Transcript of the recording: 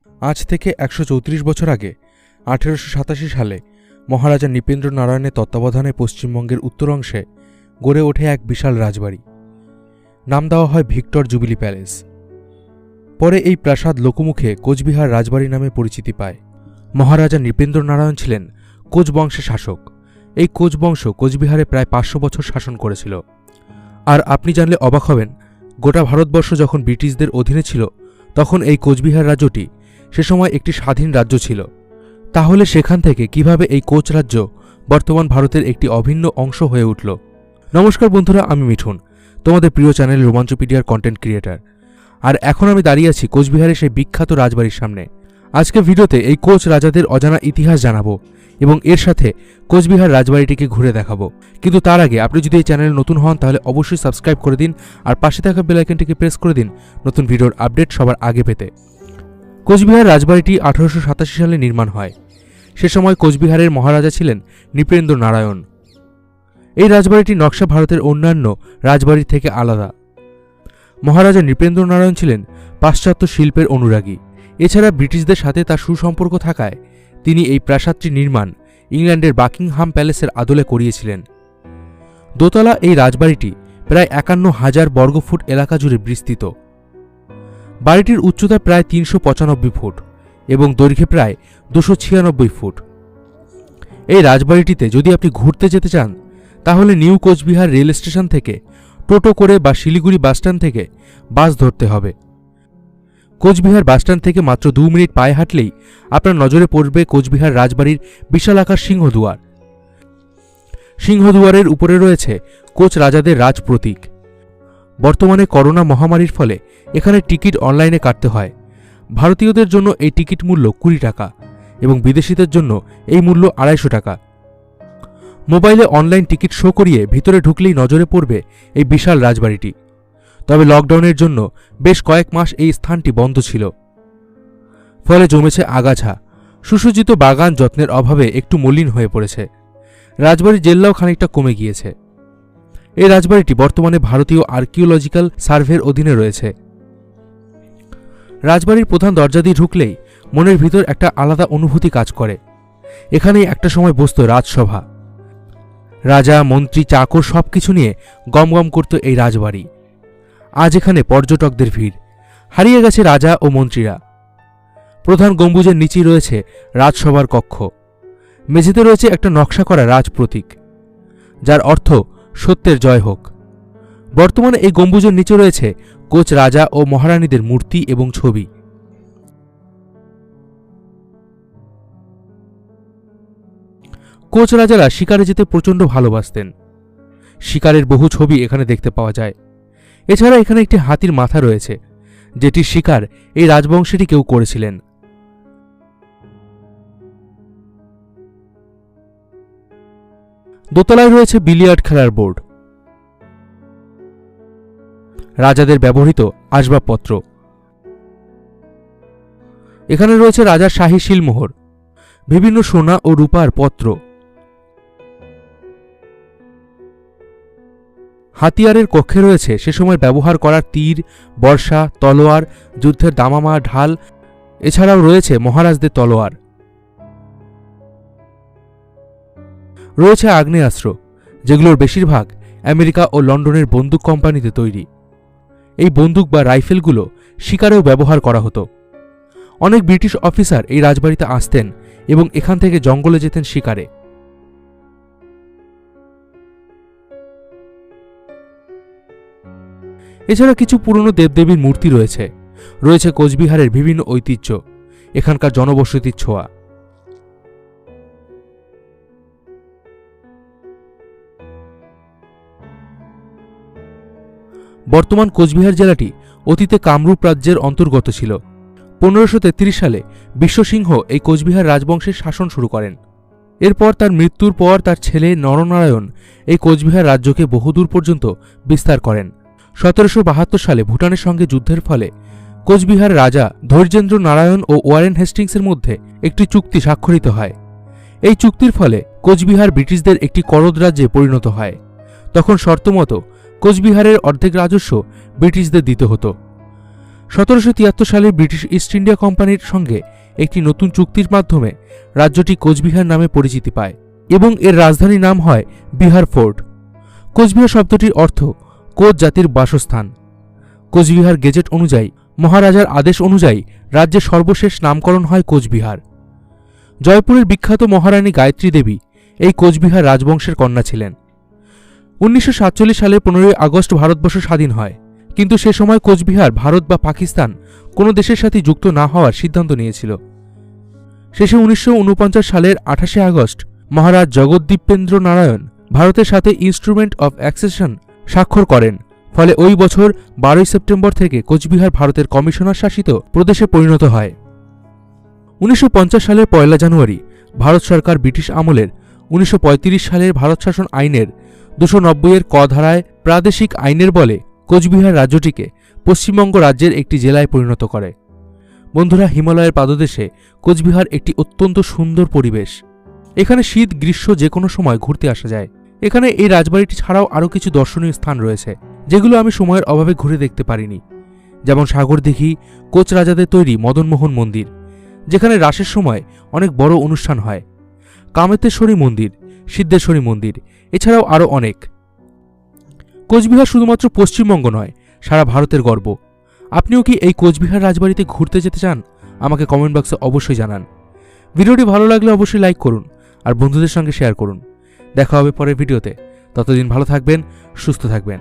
আজ থেকে ১৩৪ বছর আগে ১৮৮৭ সালে মহারাজা নৃপেন্দ্র নারায়ণের তত্ত্বাবধানে পশ্চিমবঙ্গের উত্তর অংশে গড়ে ওঠে এক বিশাল রাজবাড়ি। নাম দেওয়া হয় ভিক্টর জুবিলি প্যালেস। পরে এই প্রাসাদ লোকমুখে কোচবিহার রাজবাড়ি নামে পরিচিতি পায়। মহারাজা নৃপেন্দ্র নারায়ণ ছিলেন কোচ বংশের শাসক। এই কোচ বংশ কোচবিহারে প্রায় ৫০০ বছর শাসন করেছিল। আর আপনি জানলে অবাক হবেন, গোটা ভারতবর্ষ যখন ব্রিটিশদের অধীনে ছিল তখন এই কোচবিহার রাজ্যটি সে সময় একটি স্বাধীন রাজ্য ছিল। তাহলে সেখান থেকে কিভাবে এই কোচ রাজ্য বর্তমান ভারতের একটি অভিন্ন অংশ হয়ে উঠল? নমস্কার বন্ধুরা, আমি মিঠুন, তোমাদের প্রিয় চ্যানেল রোমাঞ্চপিডিয়ার কন্টেন্ট ক্রিয়েটার। আর এখন আমি দাঁড়িয়ে আছি কোচবিহারের সেই বিখ্যাত রাজবাড়ির সামনে। আজকে ভিডিওতে এই কোচ রাজাদের অজানা ইতিহাস জানাবো এবং এর সাথে কোচবিহার রাজবাড়িটিকে ঘুরে দেখাবো। কিন্তু তার আগে আপনি যদি এই চ্যানেলে নতুন হন তাহলে অবশ্যই সাবস্ক্রাইব করে দিন আর পাশে থাকা বেল আইকনটিকে প্রেস করে দিন নতুন ভিডিওর আপডেট সবার আগে পেতে। কোচবিহার রাজবাড়িটি ১৮৮৭ সালে নির্মাণ হয়। সে সময় কোচবিহারের মহারাজা ছিলেন নৃপেন্দ্র নারায়ণ। এই রাজবাড়িটির নকশা ভারতের অন্যান্য রাজবাড়ির থেকে আলাদা। মহারাজা নৃপেন্দ্র নারায়ণ ছিলেন পাশ্চাত্য শিল্পের অনুরাগী। এছাড়া ব্রিটিশদের সাথে তার সুসম্পর্ক থাকায় তিনি এই প্রাসাদটি নির্মাণ ইংল্যান্ডের বাকিংহাম প্যালেসের আদলে করিয়েছিলেন। দোতলা এই রাজবাড়িটি প্রায় ৫১,০০০ বর্গফুট এলাকা জুড়ে বিস্তৃত। বাড়িটির উচ্চতা প্রায় ৩৯৫ ফুট এবং দৈর্ঘ্যে প্রায় ২৯৬ ফুট। এই রাজবাড়িটিতে যদি আপনি ঘুরতে যেতে চান তাহলে নিউ কোচবিহার রেল স্টেশন থেকে টোটো করে বা শিলিগুড়ি বাসস্ট্যান্ড থেকে বাস ধরতে হবে। কোচবিহার বাসস্ট্যান্ড থেকে মাত্র ২ মিনিট পায়ে হাঁটলেই আপনার নজরে পড়বে কোচবিহার রাজবাড়ির বিশালাকার সিংহদুয়ার। সিংহদুয়ারের উপরে রয়েছে কোচ রাজাদের রাজ প্রতীক। বর্তমানে করোনা মহামারীর ফলে এখানে টিকিট অনলাইনে কাটতে হয়। ভারতীয়দের জন্য এই টিকিট মূল্য ২০ টাকা এবং বিদেশিদের জন্য এই মূল্য ২৫০ টাকা। মোবাইলে অনলাইন টিকিট শো করিয়ে ভিতরে ঢুকলেই নজরে পড়বে এই বিশাল রাজবাড়িটি। তবে লকডাউনের জন্য বেশ কয়েক মাস এই স্থানটি বন্ধ ছিল। ফলে জমেছে আগাছা। সুসজ্জিত বাগান যত্নের অভাবে একটু মলিন হয়ে পড়েছে। রাজবাড়ির জেল্লাও খানিকটা কমে গিয়েছে। এই রাজবাড়িটি বর্তমানে ভারতীয় আর্কিওলজিক্যাল সার্ভের অধীনে রয়েছে। রাজবাড়ির প্রধান দরজা দিয়ে ঢুকলেই মনের ভিতর একটা আলাদা অনুভূতি কাজ করে। এখানেই একটা সময় বসত রাজসভা। রাজা, মন্ত্রী, চাকর সবকিছু নিয়ে গমগম করত এই রাজবাড়ি। আজ এখানে পর্যটকদের ভিড়। হারিয়ে গেছে রাজা ও মন্ত্রীরা। প্রধান গম্বুজের নিচেই রয়েছে রাজসভার কক্ষ। মেঝেতে রয়েছে একটা নকশা করা রাজ প্রতীক, যার অর্থ সত্যের জয় হোক। বর্তমানে এই গম্বুজের নিচে রয়েছে কোচ রাজা ও মহারানীদের মূর্তি এবং ছবি। কোচ রাজারা শিকারে যেতে প্রচণ্ড ভালোবাসতেন। শিকারের বহু ছবি এখানে দেখতে পাওয়া যায়। এছাড়া এখানে একটি হাতির মাথা রয়েছে, যেটির শিকার এই রাজবংশেরই কেউ করেছিলেন। দোতলায় রয়েছে বিলিয়ার্ড খেলার বোর্ড, রাজাদের ব্যবহৃত আসবাবপত্র। এখানে রয়েছে রাজার শাহী শিলমোহর, বিভিন্ন সোনা ও রূপার পত্র। হাতিয়ারের কক্ষে রয়েছে সে সময় ব্যবহার করা তীর, বর্শা, তলোয়ার, যুদ্ধের দামামা, ঢাল। এছাড়াও রয়েছে মহারাজদের তলোয়ার। রয়েছে আগ্নেয়াস্ত্র, যেগুলোর বেশিরভাগ আমেরিকা ও লন্ডনের বন্দুক কোম্পানিতে তৈরি। এই বন্দুক বা রাইফেলগুলো শিকারেও ব্যবহার করা হতো। অনেক ব্রিটিশ অফিসার এই রাজবাড়িতে আসতেন এবং এখান থেকে জঙ্গলে যেতেন শিকারে। এছাড়া কিছু পুরনো দেবদেবীর মূর্তি রয়েছে। রয়েছে কোচবিহারের বিভিন্ন ঐতিহ্য, এখানকার জনবসতির ছোঁয়া। বর্তমান কোচবিহার জেলাটি অতীতে কামরূপ রাজ্যের অন্তর্গত ছিল। ১৫৩৩ সালে বিশ্বসিংহ এই কোচবিহার রাজবংশের শাসন শুরু করেন। এরপর তার মৃত্যুর পর তার ছেলে নরনারায়ণ এই কোচবিহার রাজ্যকে বহুদূর পর্যন্ত বিস্তার করেন। ১৭৭২ সালে ভুটানের সঙ্গে যুদ্ধের ফলে কোচবিহার রাজা ধৈর্যেন্দ্র নারায়ণ ও ওয়ারেন হেস্টিংসের মধ্যে একটি চুক্তি স্বাক্ষরিত হয়। এই চুক্তির ফলে কোচবিহার ব্রিটিশদের একটি করদ রাজ্যে পরিণত হয়। তখন শর্তমতো কোচবিহারের অর্ধেক রাজস্ব ব্রিটিশদের দিতে হতো। 1773 সালে ব্রিটিশ ইস্ট ইন্ডিয়া কোম্পানির সঙ্গে একটি নতুন চুক্তির মাধ্যমে রাজ্যটি কোচবিহার নামে পরিচিতি পায় এবং এর রাজধানী নাম হয় বিহার ফোর্ট। কোচবিহার শব্দটির অর্থ কোচ জাতির বাসস্থান। কোচবিহার গেজেট অনুযায়ী মহারাজার আদেশ অনুযায়ী রাজ্যের সর্বশেষ নামকরণ হয় কোচবিহার। জয়পুরের বিখ্যাত মহারানী গায়ত্রী দেবী এই কোচবিহার রাজবংশের কন্যা ছিলেন। 1947 সালে 15 আগস্ট ভারতবর্ষ স্বাধীন হয়, কিন্তু সে সময় কোচবিহার ভারত বা পাকিস্তান কোনো দেশের সাথে যুক্ত না হওয়ার সিদ্ধান্ত নিয়েছিল। শেষে 1949 সালের 28 আগস্ট মহারাজ জগদ্দীপেন্দ্র নারায়ণ ভারতের সাথে ইনস্ট্রুমেন্ট অফ অ্যাক্সেশন স্বাক্ষর করেন, ফলে ওই বছর 12 সেপ্টেম্বর থেকে কোচবিহার ভারতের কমিশনার শাসিত প্রদেশে পরিণত হয়। 1950 সালের 1 জানুয়ারি ভারত সরকার ব্রিটিশ আমলের 1935 সালের ভারত শাসন আইনের 290 ক ধারায় প্রাদেশিক আইনের বলে কোচবিহার রাজ্যটিকে পশ্চিমবঙ্গ রাজ্যের একটি জেলায় পরিণত করে। বন্ধুরা, হিমালয়ের পাদদেশে কোচবিহার একটি অত্যন্ত সুন্দর পরিবেশ। এখানে শীত গ্রীষ্ম যে কোনো সময় ঘুরতে আসা যায়। এখানে এই রাজবাড়িটি ছাড়াও আরও কিছু দর্শনীয় স্থান রয়েছে, যেগুলো আমি সময়ের অভাবে ঘুরে দেখতে পারিনি, যেমন সাগরদিঘি, কোচ রাজাদের তৈরি মদনমোহন মন্দির, যেখানে রাসের সময় অনেক বড় অনুষ্ঠান হয়, কামেতেশ্বরী মন্দির, সিদ্ধেশ্বরী মন্দির, এছাড়াও আরও অনেক। কোচবিহার শুধুমাত্র পশ্চিমবঙ্গ নয়, সারা ভারতের গর্ব। আপনিও কি এই কোচবিহার রাজবাড়িতে ঘুরতে যেতে চান? আমাকে কমেন্ট বক্সে অবশ্যই জানান। ভিডিওটি ভালো লাগলে অবশ্যই লাইক করুন আর বন্ধুদের সঙ্গে শেয়ার করুন। দেখা হবে পরের ভিডিওতে। ততদিন ভালো থাকবেন, সুস্থ থাকবেন।